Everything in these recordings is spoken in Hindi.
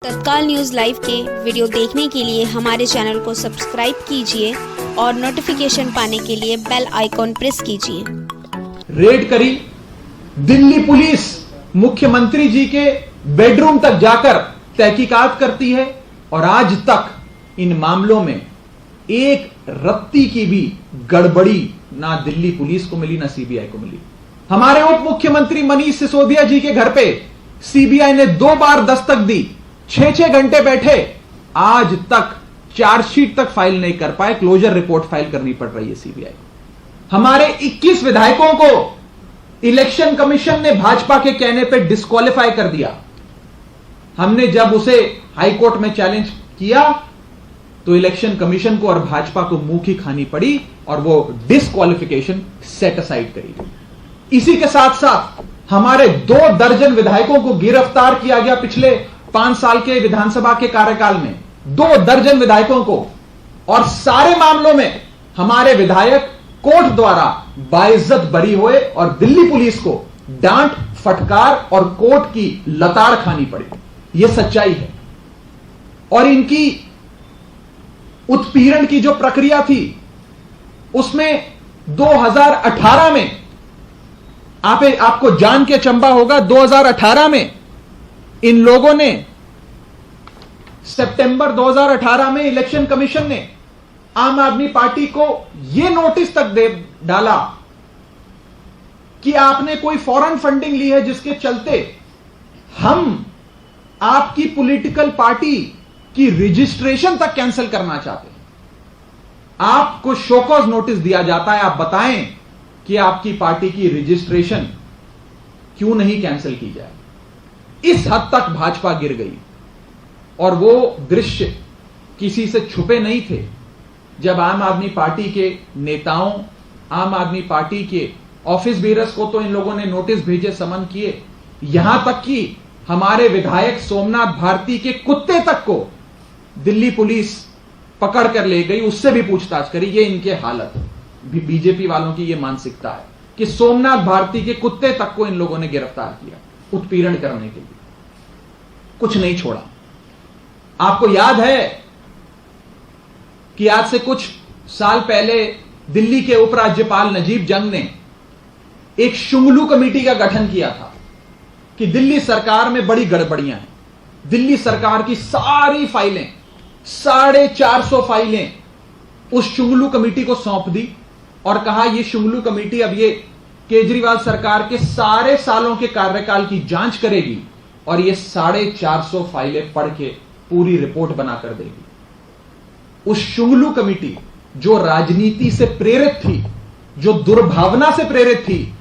तत्काल न्यूज़ लाइव के वीडियो देखने के लिए हमारे चैनल को सब्सक्राइब कीजिए और नोटिफिकेशन पाने के लिए बेल आइकॉन प्रेस कीजिए। रेड करी, दिल्ली पुलिस मुख्यमंत्री जी के बेडरूम तक जाकर तहकीकात करती है और आज तक इन मामलों में एक रत्ती की भी गड़बड़ी ना दिल्ली पुलिस को मिली ना सीबीआई को मिली। हमारे उप मुख्यमंत्री मनीष सिसोदिया जी के घर पे सीबीआई ने 2 बार दस्तक दी, 6-6 घंटे बैठे, आज तक चार्जशीट तक फाइल नहीं कर पाए, क्लोजर रिपोर्ट फाइल करनी पड़ रही है सीबीआई। हमारे 21 विधायकों को इलेक्शन कमीशन ने भाजपा के कहने पे डिस्क्वालीफाई कर दिया। हमने जब उसे हाईकोर्ट में चैलेंज किया तो इलेक्शन कमीशन को और भाजपा को मुंह की खानी पड़ी और वो डिस्क्वालिफिकेशन सेट असाइड करी। इसी के साथ साथ हमारे 2 दर्जन विधायकों को गिरफ्तार किया गया पिछले 5 साल के विधानसभा के कार्यकाल में, 2 दर्जन विधायकों को, और सारे मामलों में हमारे विधायक कोर्ट द्वारा बाइज्जत बरी हुए और दिल्ली पुलिस को डांट, फटकार और कोर्ट की लताड़ खानी पड़ी। यह सच्चाई है। और इनकी उत्पीड़न की जो प्रक्रिया थी उसमें 2018 में आपको जान के अचंभा होगा, 2018 में इन लोगों ने, सितंबर 2018 में इलेक्शन कमीशन ने आम आदमी पार्टी को यह नोटिस तक दे डाला कि आपने कोई फॉरेन फंडिंग ली है जिसके चलते हम आपकी पॉलिटिकल पार्टी की रजिस्ट्रेशन तक कैंसिल करना चाहते हैं। आपको शोकॉज नोटिस दिया जाता है, आप बताएं कि आपकी पार्टी की रजिस्ट्रेशन क्यों नहीं कैंसिल की जाए। इस हद तक भाजपा गिर गई और वो दृश्य किसी से छुपे नहीं थे। जब आम आदमी पार्टी के नेताओं, आम आदमी पार्टी के ऑफिस बेरर्स को तो इन लोगों ने नोटिस भेजे, समन किए, यहां तक कि हमारे विधायक सोमनाथ भारती के कुत्ते तक को दिल्ली पुलिस पकड़ कर ले गई, उससे भी पूछताछ करी। ये इनके हालत, बीजेपी वालों की ये मानसिकता है कि सोमनाथ भारती के कुत्ते तक को इन लोगों ने गिरफ्तार किया उत्पीड़न करने के लिए, कुछ नहीं छोड़ा। आपको याद है कि आज से कुछ साल पहले दिल्ली के उपराज्यपाल नजीब जंग ने एक शुंगलू कमेटी का गठन किया था कि दिल्ली सरकार में बड़ी गड़बड़ियां हैं। दिल्ली सरकार की सारी फाइलें, 450 फाइलें उस शुंगलू कमेटी को सौंप दी और कहा यह शुंगलू कमेटी अब ये केजरीवाल सरकार के सारे सालों के कार्यकाल की जांच करेगी और ये 450 फाइलें पढ़ के पूरी रिपोर्ट बनाकर देगी। उस शुंगलू कमेटी जो राजनीति से प्रेरित थी, जो दुर्भावना से प्रेरित थी,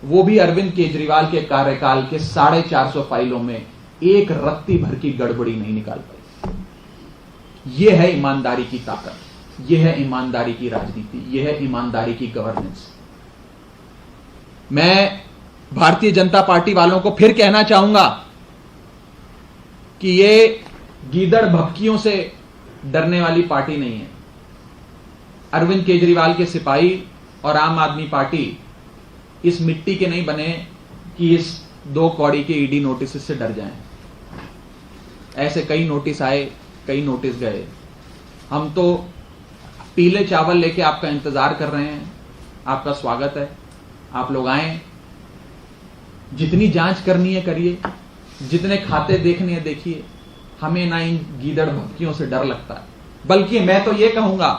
वो भी अरविंद केजरीवाल के कार्यकाल के 450 फाइलों में एक रत्ती भर की गड़बड़ी नहीं निकाल पाई। यह है ईमानदारी की ताकत, यह है ईमानदारी की राजनीति, यह है ईमानदारी की गवर्नेंस। मैं भारतीय जनता पार्टी वालों को फिर कहना चाहूंगा कि यह गीदड़ भभकियों से डरने वाली पार्टी नहीं है। अरविंद केजरीवाल के सिपाही और आम आदमी पार्टी इस मिट्टी के नहीं बने कि इस 2 कौड़ी के ईडी नोटिस से डर जाएं। ऐसे कई नोटिस आए, कई नोटिस गए। हम तो पीले चावल लेके आपका इंतजार कर रहे हैं। आपका स्वागत है, आप लोग आए, जितनी जांच करनी है करिए, जितने खाते देखने हैं देखिए। हमें ना इन गीदड़ भभकियों से डर लगता है, बल्कि मैं तो यह कहूंगा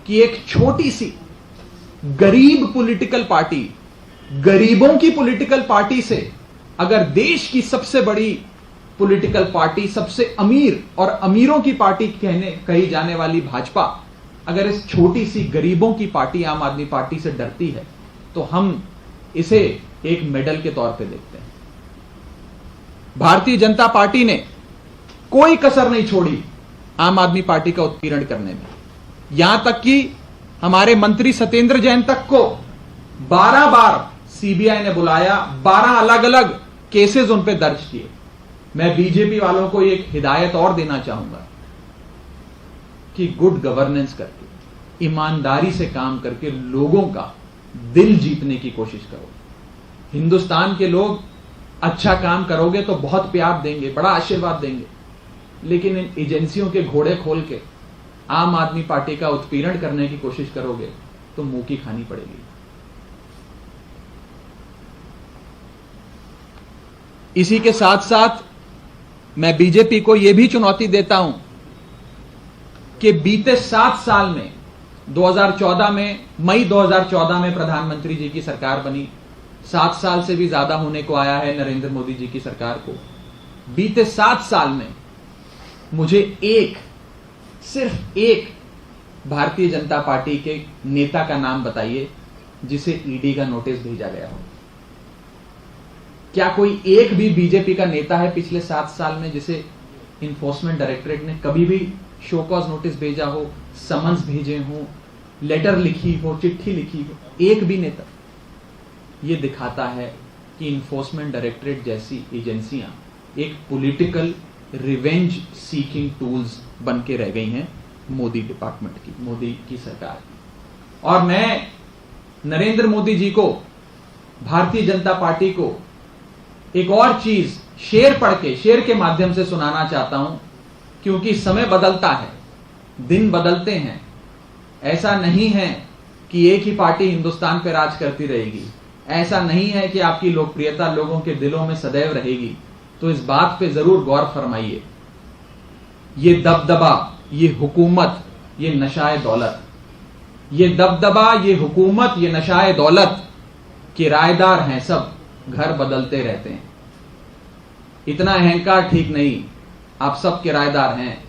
कि एक छोटी सी गरीब पॉलिटिकल पार्टी, गरीबों की पॉलिटिकल पार्टी से अगर देश की सबसे बड़ी पॉलिटिकल पार्टी, सबसे अमीर और अमीरों की पार्टी कही जाने वाली भाजपा, अगर इस छोटी सी गरीबों की पार्टी आम आदमी पार्टी से डरती है तो हम इसे एक मेडल के तौर पे देखते हैं। भारतीय जनता पार्टी ने कोई कसर नहीं छोड़ी आम आदमी पार्टी का उत्पीड़न करने में। यहां तक कि हमारे मंत्री सत्येंद्र जैन तक को 12 बार सीबीआई ने बुलाया, 12 अलग अलग केसेस उन पे दर्ज किए। मैं बीजेपी वालों को एक हिदायत और देना चाहूंगा कि गुड गवर्नेंस करके, ईमानदारी से काम करके लोगों का दिल जीतने की कोशिश करो। हिंदुस्तान के लोग अच्छा काम करोगे तो बहुत प्यार देंगे, बड़ा आशीर्वाद देंगे। लेकिन इन एजेंसियों के घोड़े खोल के आम आदमी पार्टी का उत्पीड़न करने की कोशिश करोगे तो मुंह की खानी पड़ेगी। इसी के साथ साथ मैं बीजेपी को यह भी चुनौती देता हूं कि बीते 7 साल में 2014 में मई 2014 में प्रधानमंत्री जी की सरकार बनी, 7 साल से भी ज्यादा होने को आया है नरेंद्र मोदी जी की सरकार को। बीते 7 साल में मुझे सिर्फ एक भारतीय जनता पार्टी के नेता का नाम बताइए जिसे ईडी का नोटिस भेजा गया हो। क्या कोई एक भी बीजेपी का नेता है पिछले 7 साल में जिसे इन्फोर्समेंट डायरेक्टरेट ने कभी भी शो कॉज नोटिस भेजा हो, समन्स भेजे हो, लेटर लिखी हो, चिट्ठी लिखी हो? एक भी नेता। यह दिखाता है कि इन्फोर्समेंट डायरेक्टरेट जैसी एजेंसियां एक पॉलिटिकल रिवेंज सीकिंग टूल्स बन के रह गई हैं मोदी डिपार्टमेंट की, मोदी की सरकार की। और मैं नरेंद्र मोदी जी को, भारतीय जनता पार्टी को एक और चीज शेर के माध्यम से सुनाना चाहता हूं, क्योंकि समय बदलता है, दिन बदलते हैं। ऐसा नहीं है कि एक ही पार्टी हिंदुस्तान पर राज करती रहेगी, ऐसा नहीं है कि आपकी लोकप्रियता लोगों के दिलों में सदैव रहेगी। तो इस बात पे जरूर गौर फरमाइए, ये दबदबा, ये हुकूमत, ये नशाए दौलत, ये दबदबा, ये हुकूमत, ये नशाए दौलत किराएदार हैं सब, घर बदलते रहते हैं। इतना अहंकार ठीक नहीं, आप सब किराएदार हैं।